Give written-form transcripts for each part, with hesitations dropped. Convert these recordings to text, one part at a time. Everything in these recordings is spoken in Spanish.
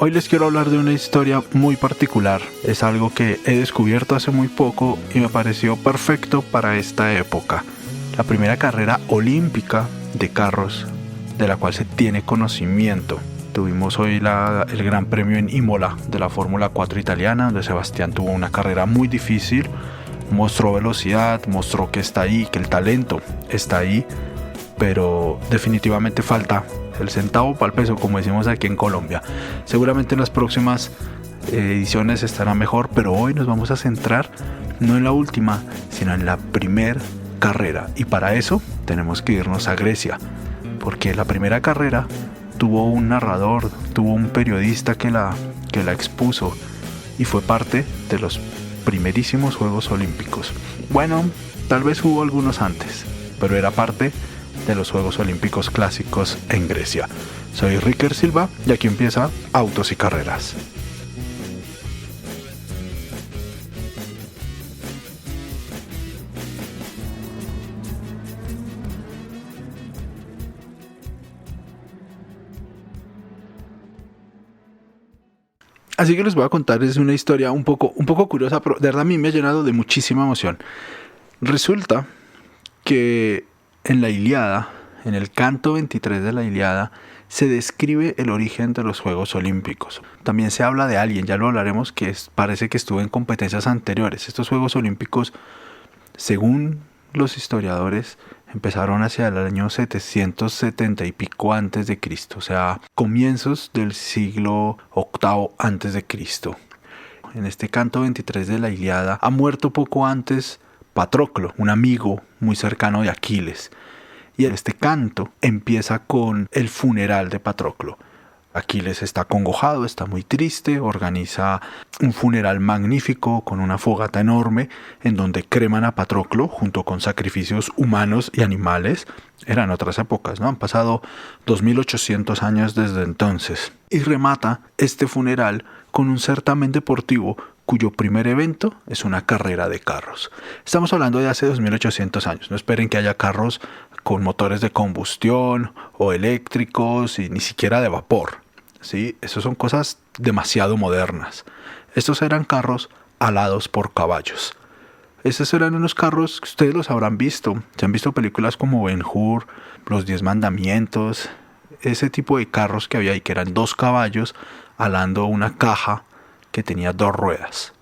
Hoy les quiero hablar de una historia muy particular. Es algo que he descubierto hace muy poco y me pareció perfecto para esta época. La primera carrera olímpica de carros de la cual se tiene conocimiento. Tuvimos hoy el Gran Premio en Imola de la Fórmula 4 italiana, donde Sebastián tuvo una carrera muy difícil, mostró velocidad, mostró que está ahí, que el talento está ahí, pero definitivamente falta el centavo para el peso, como decimos aquí en Colombia. Seguramente en las próximas ediciones estará mejor, pero hoy nos vamos a centrar no en la última, sino en la primer carrera. Y para eso tenemos que irnos a Grecia, porque la primera carrera tuvo un narrador, tuvo un periodista que la expuso y fue parte de los primerísimos Juegos Olímpicos. Bueno, tal vez hubo algunos antes, pero era parte de los Juegos Olímpicos clásicos en Grecia. Soy Ricker Silva y aquí empieza Autos y Carreras. Así que les voy a contar, es una historia un poco curiosa, pero de verdad a mí me ha llenado de muchísima emoción. Resulta que en la Ilíada, en el canto 23 de la Ilíada, se describe el origen de los Juegos Olímpicos. También se habla de alguien, ya lo hablaremos, parece que estuvo en competencias anteriores. Estos Juegos Olímpicos, según los historiadores, empezaron hacia el año 770 y pico antes de Cristo, o sea, comienzos del siglo VIII antes de Cristo. En este canto 23 de la Ilíada ha muerto poco antes Patroclo, un amigo muy cercano de Aquiles. Y este canto empieza con el funeral de Patroclo. Aquiles está acongojado, está muy triste, organiza un funeral magnífico con una fogata enorme en donde creman a Patroclo junto con sacrificios humanos y animales. Eran otras épocas, ¿no? Han pasado 2800 años desde entonces. Y remata este funeral con un certamen deportivo cuyo primer evento es una carrera de carros. Estamos hablando de hace 2800 años. No esperen que haya carros con motores de combustión o eléctricos y ni siquiera de vapor, ¿sí? Esas son cosas demasiado modernas. Estos eran carros alados por caballos. Estos eran unos carros que ustedes los habrán visto. Se han visto películas como Ben-Hur, Los 10 Mandamientos, ese tipo de carros que había ahí, que eran 2 caballos alando una caja que tenía 2 ruedas.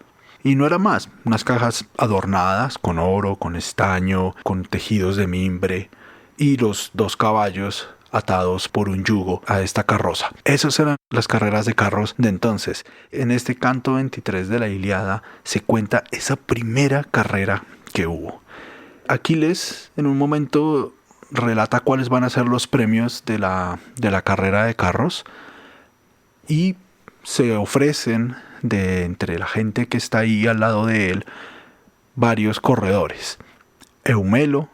Y no era más, unas cajas adornadas con oro, con estaño, con tejidos de mimbre, y los 2 caballos atados por un yugo a esta carroza. Esas eran las carreras de carros de entonces. En este canto 23 de la Ilíada se cuenta esa primera carrera que hubo. Aquiles en un momento relata cuáles van a ser los premios de la carrera de carros y se ofrecen de entre la gente que está ahí al lado de él varios corredores: Eumelo,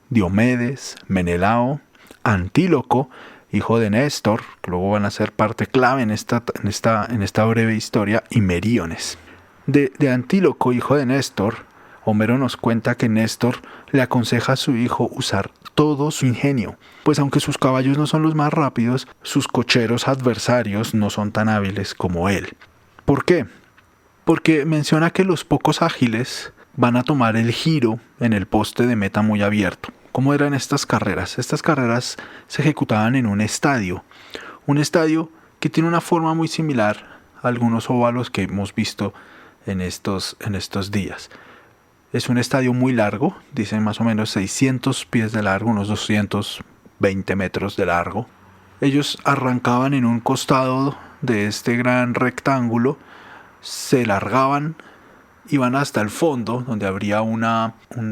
Diomedes, Menelao, Antíloco, hijo de Néstor, que luego van a ser parte clave en esta breve historia, y Meríones. De Antíloco, hijo de Néstor, Homero nos cuenta que Néstor le aconseja a su hijo usar todo su ingenio, pues aunque sus caballos no son los más rápidos, sus cocheros adversarios no son tan hábiles como él. ¿Por qué? Porque menciona que los pocos ágiles van a tomar el giro en el poste de meta muy abierto. ¿Cómo eran estas carreras? Estas carreras se ejecutaban en un estadio que tiene una forma muy similar a algunos óvalos que hemos visto en estos días. Es un estadio muy largo, dicen más o menos 600 pies de largo, unos 220 metros de largo. Ellos arrancaban en un costado de este gran rectángulo, se largaban, iban hasta el fondo donde habría un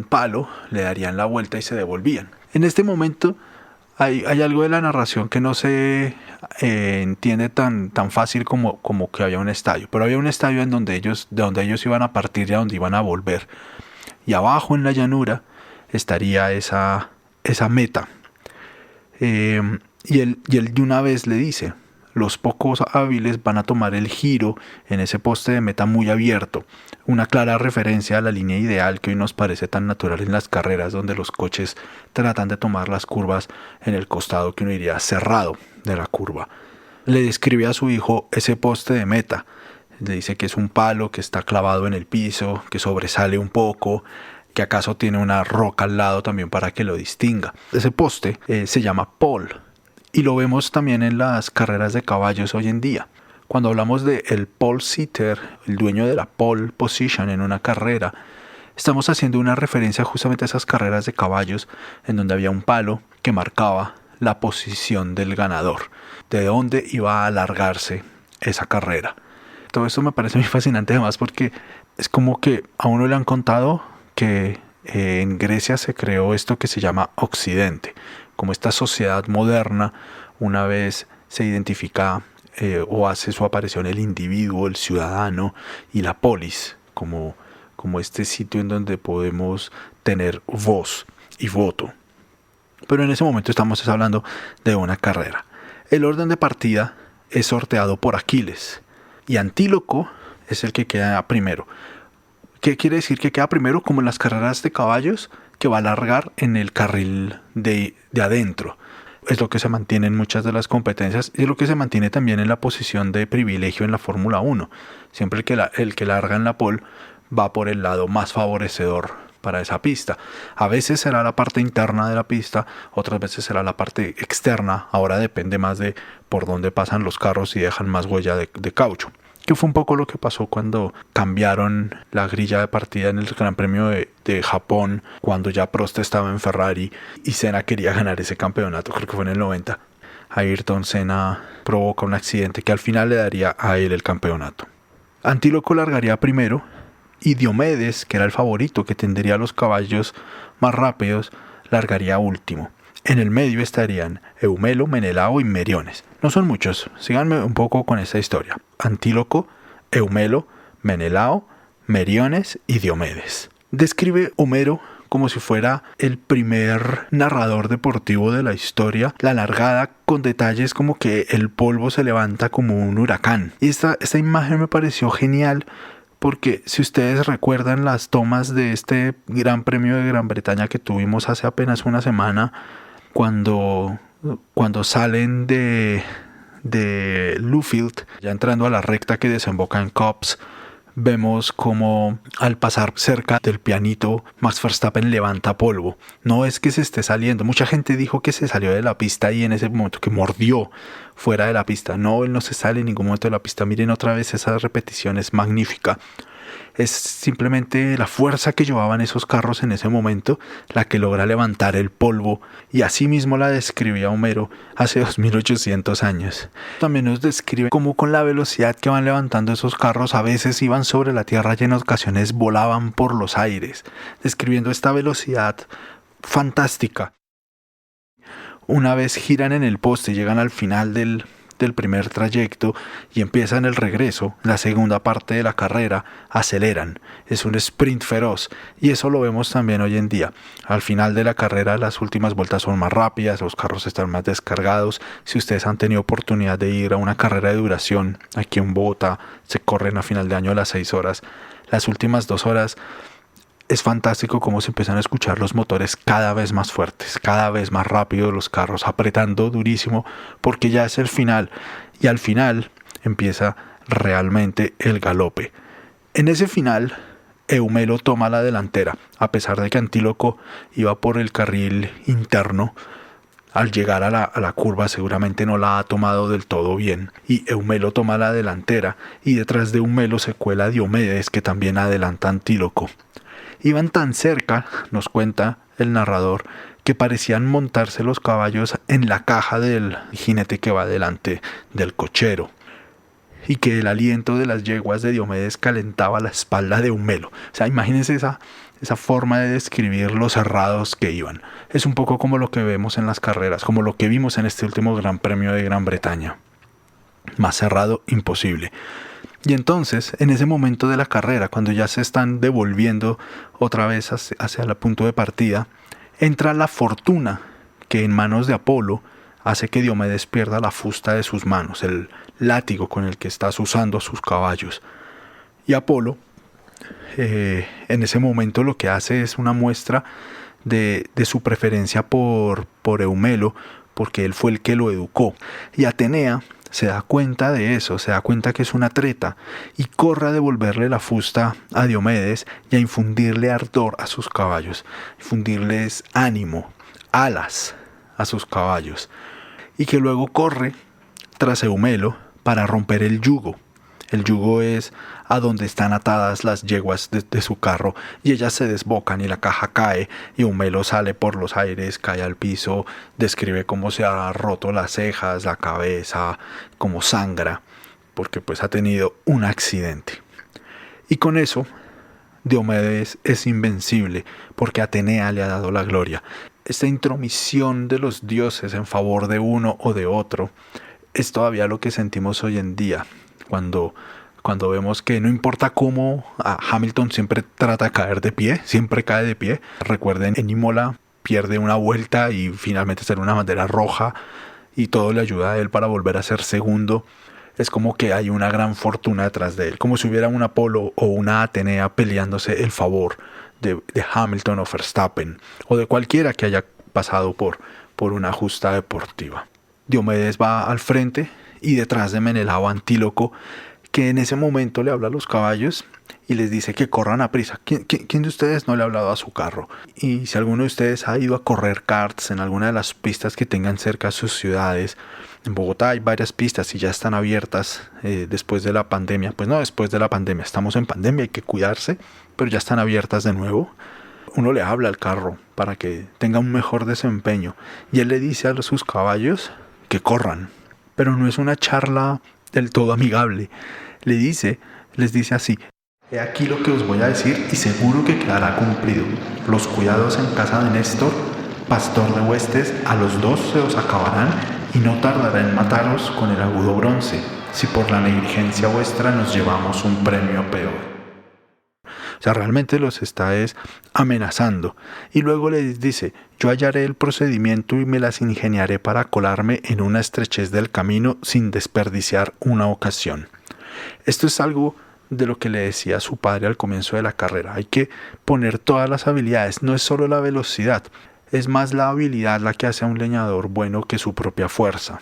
palo, le darían la vuelta y se devolvían. En este momento hay algo de la narración que no se entiende tan fácil como que había un estadio, pero había un estadio de donde ellos iban a partir y a donde iban a volver, y abajo en la llanura estaría esa meta. Y él de una vez le dice: los pocos hábiles van a tomar el giro en ese poste de meta muy abierto, una clara referencia a la línea ideal que hoy nos parece tan natural en las carreras, donde los coches tratan de tomar las curvas en el costado que uno diría cerrado de la curva. le describe a su hijo ese poste de meta. Le dice que es un palo que está clavado en el piso, que sobresale un poco, que acaso tiene una roca al lado también para que lo distinga. Ese poste se llama pole y lo vemos también en las carreras de caballos hoy en día. Cuando hablamos de el pole sitter, el dueño de la pole position en una carrera, estamos haciendo una referencia justamente a esas carreras de caballos en donde había un palo que marcaba la posición del ganador, de dónde iba a alargarse esa carrera. Todo esto me parece muy fascinante además porque es como que a uno le han contado que en Grecia se creó esto que se llama Occidente, como esta sociedad moderna. Una vez se identifica o hace su aparición el individuo, el ciudadano y la polis, como este sitio en donde podemos tener voz y voto. Pero en ese momento estamos hablando de una carrera. El orden de partida es sorteado por Aquiles y Antíloco es el que queda primero. ¿Qué quiere decir que queda primero? Como en las carreras de caballos, que va a largar en el carril de adentro. Es lo que se mantiene en muchas de las competencias y es lo que se mantiene también en la posición de privilegio en la Fórmula 1. Siempre el que larga en la pole va por el lado más favorecedor para esa pista. A veces será la parte interna de la pista, otras veces será la parte externa. Ahora depende más de por dónde pasan los carros y dejan más huella de caucho. Que fue un poco lo que pasó cuando cambiaron la grilla de partida en el Gran Premio de Japón, cuando ya Prost estaba en Ferrari y Senna quería ganar ese campeonato, creo que fue en el 90. Ayrton Senna provoca un accidente que al final le daría a él el campeonato. Antíloco largaría primero y Diomedes, que era el favorito que tendría los caballos más rápidos, largaría último. En el medio estarían Eumelo, Menelao y Meriones. No son muchos, síganme un poco con esta historia. Antíloco, Eumelo, Menelao, Meriones y Diomedes. Describe Homero como si fuera el primer narrador deportivo de la historia, la largada con detalles como que el polvo se levanta como un huracán. Y esta imagen me pareció genial porque si ustedes recuerdan las tomas de este Gran Premio de Gran Bretaña que tuvimos hace apenas una semana, cuando salen de Luffield, ya entrando a la recta que desemboca en Copse, vemos como al pasar cerca del pianito Max Verstappen levanta polvo. No es que se esté saliendo. Mucha gente dijo que se salió de la pista y en ese momento que mordió fuera de la pista. No, él no se sale en ningún momento de la pista. Miren otra vez esa repetición, es magnífica. Es simplemente la fuerza que llevaban esos carros en ese momento la que logra levantar el polvo, y así mismo la describía Homero hace 2800 años. También nos describe cómo con la velocidad que van levantando esos carros a veces iban sobre la tierra y en ocasiones volaban por los aires, describiendo esta velocidad fantástica. Una vez giran en el poste y llegan al final del primer trayecto y empiezan el regreso, la segunda parte de la carrera, aceleran. Es un sprint feroz y eso lo vemos también hoy en día. Al final de la carrera las últimas vueltas son más rápidas, los carros están más descargados. Si ustedes han tenido oportunidad de ir a una carrera de duración, aquí en Bogotá se corren a final de año a las 6 horas. Las últimas 2 horas es fantástico cómo se empiezan a escuchar los motores cada vez más fuertes, cada vez más rápido, los carros apretando durísimo, porque ya es el final, y al final empieza realmente el galope. En ese final, Eumelo toma la delantera, a pesar de que Antíloco iba por el carril interno. Al llegar a la curva seguramente no la ha tomado del todo bien, y Eumelo toma la delantera, y detrás de Eumelo se cuela Diomedes, que también adelanta a Antíloco. Iban tan cerca, nos cuenta el narrador, que parecían montarse los caballos en la caja del jinete que va delante del cochero, y que el aliento de las yeguas de Diomedes calentaba la espalda de Eumelo. O sea, imagínense esa forma de describir lo cerrados que iban. Es un poco como lo que vemos en las carreras, como lo que vimos en este último Gran Premio de Gran Bretaña. Más cerrado, imposible. Y entonces, en ese momento de la carrera, cuando ya se están devolviendo otra vez hacia el punto de partida, entra la fortuna que en manos de Apolo hace que Diomedes pierda la fusta de sus manos, el látigo con el que está usando a sus caballos. Y Apolo, en ese momento lo que hace es una muestra de su preferencia por Eumelo, porque él fue el que lo educó. Y Atenea se da cuenta de eso, se da cuenta que es una treta y corre a devolverle la fusta a Diomedes y a infundirle ardor a sus caballos, infundirles ánimo, alas a sus caballos, y que luego corre tras Eumelo para romper el yugo. El yugo es a donde están atadas las yeguas de su carro y ellas se desbocan y la caja cae y Eumelo sale por los aires, cae al piso, describe cómo se ha roto las cejas, la cabeza, cómo sangra, porque pues ha tenido un accidente. Y con eso Diomedes es invencible porque Atenea le ha dado la gloria. Esta intromisión de los dioses en favor de uno o de otro es todavía lo que sentimos hoy en día, cuando vemos que no importa cómo, Hamilton siempre trata de caer de pie, siempre cae de pie. Recuerden, en Imola pierde una vuelta y finalmente sale una bandera roja y todo le ayuda a él para volver a ser segundo. Es como que hay una gran fortuna detrás de él, como si hubiera un Apolo o una Atenea peleándose el favor de Hamilton o Verstappen o de cualquiera que haya pasado por una justa deportiva. Diomedes va al frente y detrás de Menelao Antíloco, que en ese momento le habla a los caballos y les dice que corran a prisa. ¿Quién de ustedes no le ha hablado a su carro? Y si alguno de ustedes ha ido a correr karts en alguna de las pistas que tengan cerca de sus ciudades, en Bogotá hay varias pistas y ya están abiertas después de la pandemia. Pues no después de la pandemia, estamos en pandemia, hay que cuidarse, pero ya están abiertas de nuevo. Uno le habla al carro para que tenga un mejor desempeño y él le dice a sus caballos que corran, pero no es una charla del todo amigable. Les dice así: he aquí lo que os voy a decir y seguro que quedará cumplido. Los cuidados en casa de Néstor, pastor de huestes, a los dos se os acabarán y no tardará en mataros con el agudo bronce, si por la negligencia vuestra nos llevamos un premio peor. O sea, realmente los está amenazando. Y luego les dice: yo hallaré el procedimiento y me las ingeniaré para colarme en una estrechez del camino sin desperdiciar una ocasión. Esto es algo de lo que le decía a su padre al comienzo de la carrera. Hay que poner todas las habilidades, no es solo la velocidad, es más la habilidad la que hace a un leñador bueno que su propia fuerza.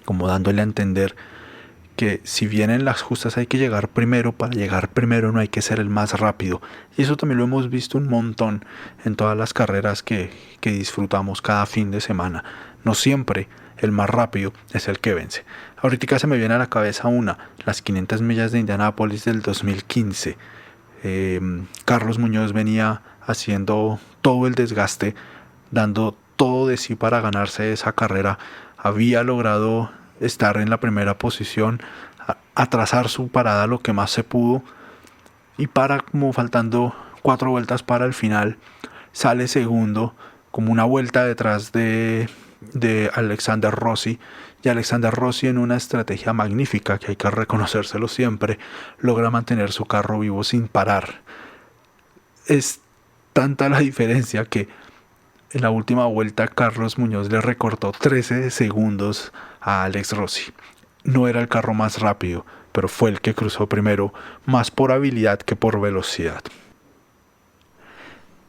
Como dándole a entender que si bien en las justas hay que llegar primero, para llegar primero no hay que ser el más rápido. Y eso también lo hemos visto un montón en todas las carreras que disfrutamos cada fin de semana. No siempre el más rápido es el que vence. Ahorita se me viene a la cabeza las 500 millas de Indianápolis del 2015. Carlos Muñoz venía haciendo todo el desgaste, dando todo de sí para ganarse esa carrera. Había logrado estar en la primera posición, atrasar su parada lo que más se pudo, y como faltando 4 vueltas para el final, sale segundo, como una vuelta detrás de Alexander Rossi, y Alexander Rossi, en una estrategia magnífica que hay que reconocérselo siempre, logra mantener su carro vivo sin parar. Es tanta la diferencia que en la última vuelta Carlos Muñoz le recortó 13 segundos a Alex Rossi. No era el carro más rápido, pero fue el que cruzó primero, más por habilidad que por velocidad.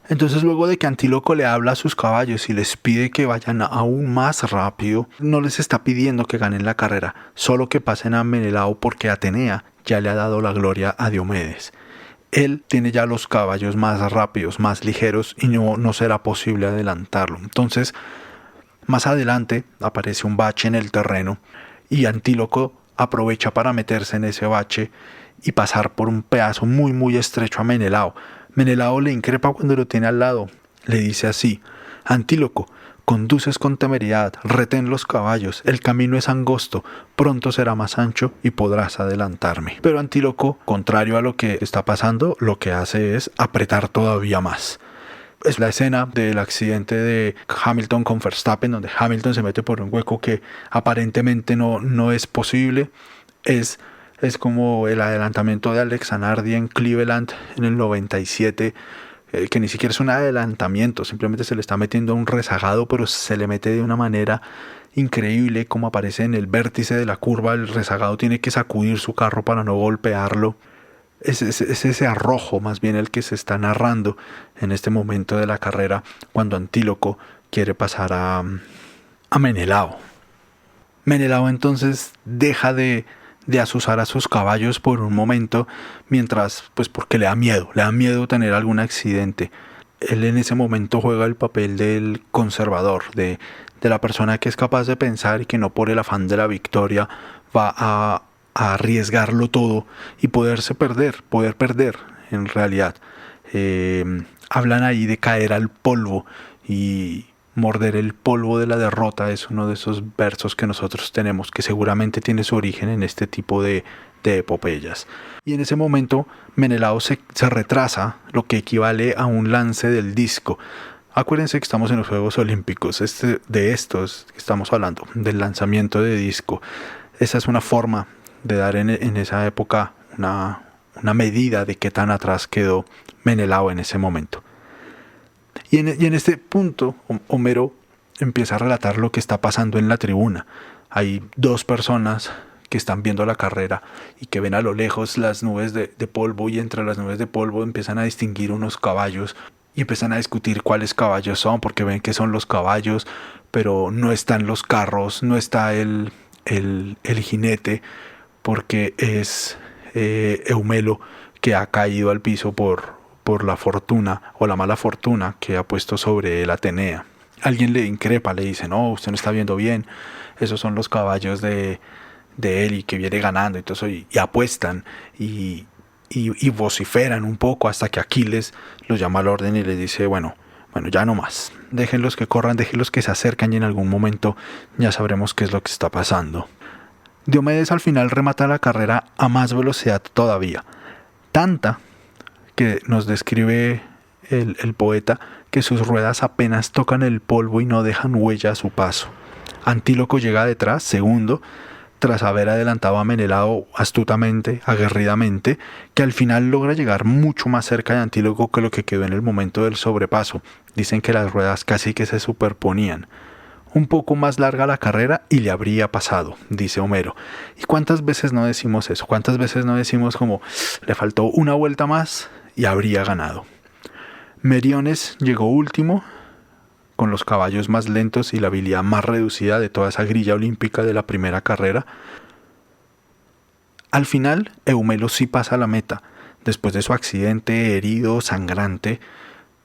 Entonces, luego de que Antíloco le habla a sus caballos y les pide que vayan aún más rápido, no les está pidiendo que ganen la carrera, solo que pasen a Menelao, porque Atenea ya le ha dado la gloria a Diomedes. Él tiene ya los caballos más rápidos, más ligeros, y no será posible adelantarlo. Entonces, más adelante aparece un bache en el terreno y Antíloco aprovecha para meterse en ese bache y pasar por un pedazo muy muy estrecho a Menelao. Menelao le increpa cuando lo tiene al lado. Le dice así: Antíloco, conduces con temeridad, retén los caballos, el camino es angosto, pronto será más ancho y podrás adelantarme. Pero Antíloco, contrario a lo que está pasando, lo que hace es apretar todavía más. Es la escena del accidente de Hamilton con Verstappen, donde Hamilton se mete por un hueco que aparentemente no es posible. Es como el adelantamiento de Alex Zanardi en Cleveland en el 97, que ni siquiera es un adelantamiento, simplemente se le está metiendo un rezagado, pero se le mete de una manera increíble, como aparece en el vértice de la curva. El rezagado tiene que sacudir su carro para no golpearlo. Es ese arrojo más bien el que se está narrando en este momento de la carrera, cuando Antíloco quiere pasar a Menelao. Menelao entonces deja de azuzar a sus caballos por un momento, mientras, pues porque le da miedo tener algún accidente. Él en ese momento juega el papel del conservador, de la persona que es capaz de pensar y que no por el afán de la victoria va a arriesgarlo todo y poder perder en realidad. Hablan ahí de caer al polvo, y morder el polvo de la derrota es uno de esos versos que nosotros tenemos, que seguramente tiene su origen en este tipo de epopeyas. Y en ese momento Menelao se retrasa, lo que equivale a un lance del disco. Acuérdense que estamos en los Juegos Olímpicos, de estos que estamos hablando, del lanzamiento de disco. Esa es una forma de dar en esa época una medida de qué tan atrás quedó Menelao en ese momento. Y en este punto, Homero empieza a relatar lo que está pasando en la tribuna. Hay dos personas que están viendo la carrera y que ven a lo lejos las nubes de polvo, y entre las nubes de polvo empiezan a distinguir unos caballos y empiezan a discutir cuáles caballos son, porque ven que son los caballos, pero no están los carros, no está el jinete, porque es Eumelo, que ha caído al piso por la fortuna o la mala fortuna que ha puesto sobre él Atenea. Alguien le increpa, le dice: no, usted no está viendo bien, esos son los caballos de él y que viene ganando y todo eso, y apuestan y vociferan un poco hasta que Aquiles los llama al orden y les dice: bueno, ya no más, déjenlos que corran, déjenlos que se acercan, y en algún momento ya sabremos qué es lo que está pasando. Diomedes al final remata la carrera a más velocidad todavía, tanta que nos describe el poeta, que sus ruedas apenas tocan el polvo y no dejan huella a su paso. Antíloco llega detrás, segundo, tras haber adelantado a Menelao astutamente, aguerridamente, que al final logra llegar mucho más cerca de Antíloco que lo que quedó en el momento del sobrepaso. Dicen que las ruedas casi que se superponían. Un poco más larga la carrera y le habría pasado, dice Homero. ¿Y cuántas veces no decimos eso? ¿Cuántas veces no decimos como le faltó una vuelta más y habría ganado? Meriones llegó último, con los caballos más lentos y la habilidad más reducida de toda esa grilla olímpica de la primera carrera. Al final, Eumelo sí pasa la meta. Después de su accidente, herido, sangrante,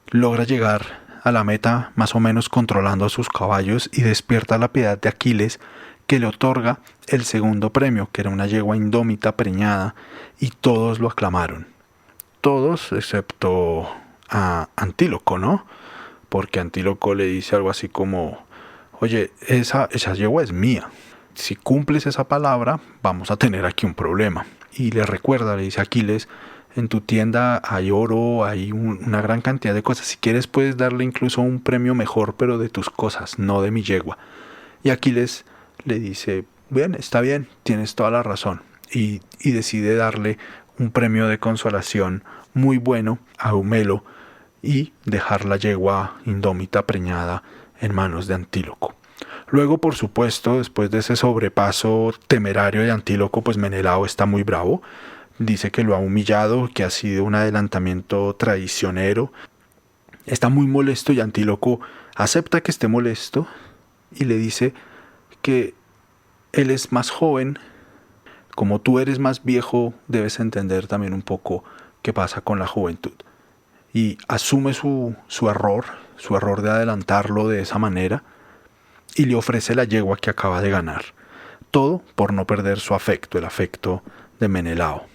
logra llegar a la meta más o menos controlando a sus caballos, y despierta la piedad de Aquiles, que le otorga el segundo premio, que era una yegua indómita preñada, y todos lo aclamaron. Todos excepto a Antíloco, ¿no? Porque Antíloco le dice algo así como: oye, esa yegua es mía. Si cumples esa palabra, vamos a tener aquí un problema. Y le recuerda, le dice a Aquiles: en tu tienda hay oro, hay una gran cantidad de cosas. Si quieres puedes darle incluso un premio mejor, pero de tus cosas, no de mi yegua. Y Aquiles le dice: bien, está bien, tienes toda la razón. Y decide darle un premio de consolación muy bueno a Eumelo y dejar la yegua indómita preñada en manos de Antíloco. Luego, por supuesto, después de ese sobrepaso temerario de Antíloco, pues Menelao está muy bravo. Dice que lo ha humillado, que ha sido un adelantamiento traicionero. Está muy molesto, y Antíloco acepta que esté molesto y le dice que él es más joven. Como tú eres más viejo, debes entender también un poco qué pasa con la juventud. Y asume su error de adelantarlo de esa manera, y le ofrece la yegua que acaba de ganar. Todo por no perder su afecto, el afecto de Menelao,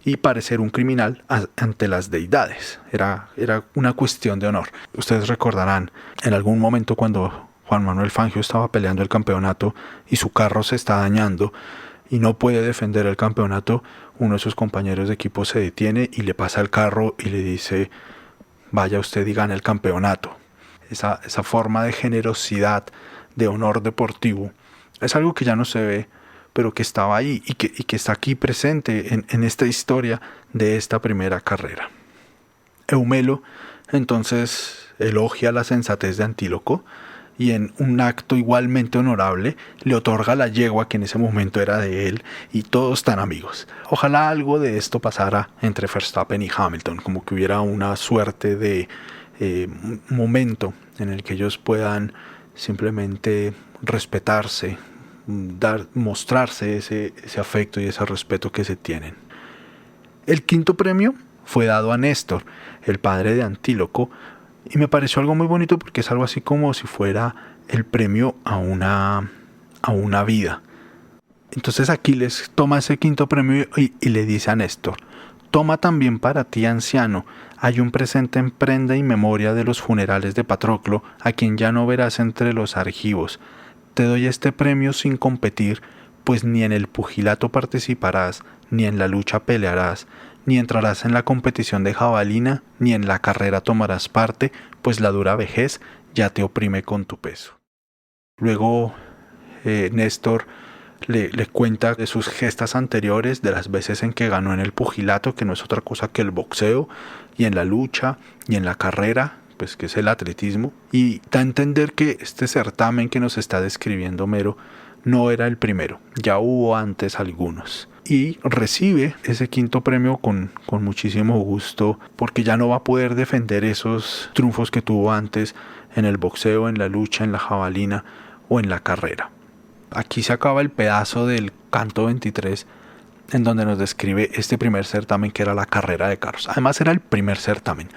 y parecer un criminal ante las deidades. Era una cuestión de honor. Ustedes recordarán en algún momento cuando Juan Manuel Fangio estaba peleando el campeonato y su carro se está dañando y no puede defender el campeonato, uno de sus compañeros de equipo se detiene y le pasa el carro y le dice: vaya usted y gane el campeonato. Esa forma de generosidad, de honor deportivo, es algo que ya no se ve, pero que estaba ahí y que está aquí presente en esta historia de esta primera carrera. Eumelo entonces elogia la sensatez de Antíloco, y en un acto igualmente honorable le otorga la yegua que en ese momento era de él, y todos están amigos. Ojalá algo de esto pasara entre Verstappen y Hamilton, como que hubiera una suerte de momento en el que ellos puedan simplemente respetarse, mostrarse ese afecto y ese respeto que se tienen. El quinto premio fue dado a Néstor, el padre de Antíloco, y me pareció algo muy bonito porque es algo así como si fuera el premio a una vida. Entonces Aquiles toma ese quinto premio y le dice a Néstor: toma también para ti, anciano, hay un presente en prenda y memoria de los funerales de Patroclo, a quien ya no verás entre los argivos. Te doy este premio sin competir, pues ni en el pugilato participarás, ni en la lucha pelearás, ni entrarás en la competición de jabalina, ni en la carrera tomarás parte, pues la dura vejez ya te oprime con tu peso. Luego Néstor le cuenta de sus gestas anteriores, de las veces en que ganó en el pugilato, que no es otra cosa que el boxeo, y en la lucha, y en la carrera, pues que es el atletismo, y da a entender que este certamen que nos está describiendo Homero no era el primero, ya hubo antes algunos. Y recibe ese quinto premio con muchísimo gusto, porque ya no va a poder defender esos triunfos que tuvo antes en el boxeo, en la lucha, en la jabalina o en la carrera. Aquí se acaba el pedazo del canto 23 en donde nos describe este primer certamen, que era la carrera de carros. Además era el primer certamen.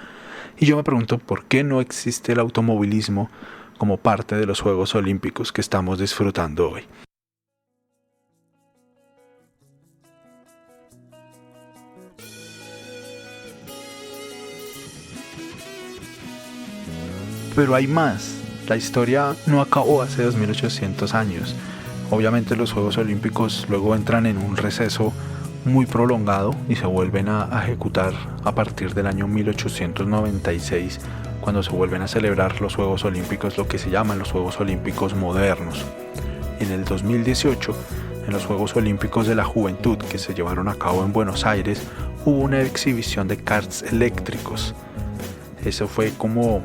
Y yo me pregunto por qué no existe el automovilismo como parte de los Juegos Olímpicos que estamos disfrutando hoy. Pero hay más. La historia no acabó hace 2800 años. Obviamente los Juegos Olímpicos luego entran en un receso muy prolongado y se vuelven a ejecutar a partir del año 1896, cuando se vuelven a celebrar los Juegos Olímpicos, lo que se llaman los Juegos Olímpicos modernos. En el 2018, en los Juegos Olímpicos de la Juventud que se llevaron a cabo en Buenos Aires, hubo una exhibición de karts eléctricos. Eso fue como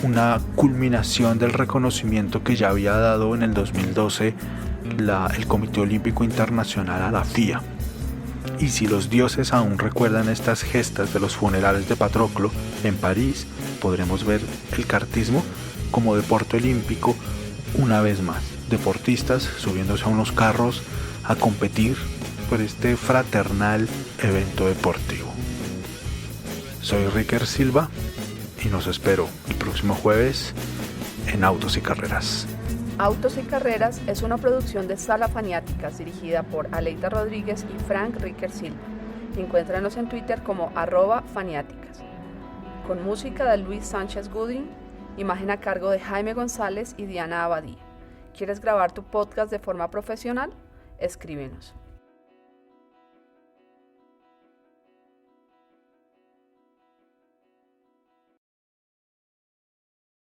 una culminación del reconocimiento que ya había dado en el 2012 el Comité Olímpico Internacional a la FIA. Y si los dioses aún recuerdan estas gestas de los funerales de Patroclo en París, podremos ver el kartismo como deporte olímpico una vez más. Deportistas subiéndose a unos carros a competir por este fraternal evento deportivo. Soy Ricker Silva y los espero el próximo jueves en Autos y Carreras. Autos y Carreras es una producción de Sala Faniáticas dirigida por Aleida Rodríguez y Frank Ricker Silva. Encuéntranos en Twitter como @faniáticas. Con música de Luis Sánchez Gooding, imagen a cargo de Jaime González y Diana Abadía. ¿Quieres grabar tu podcast de forma profesional? Escríbenos.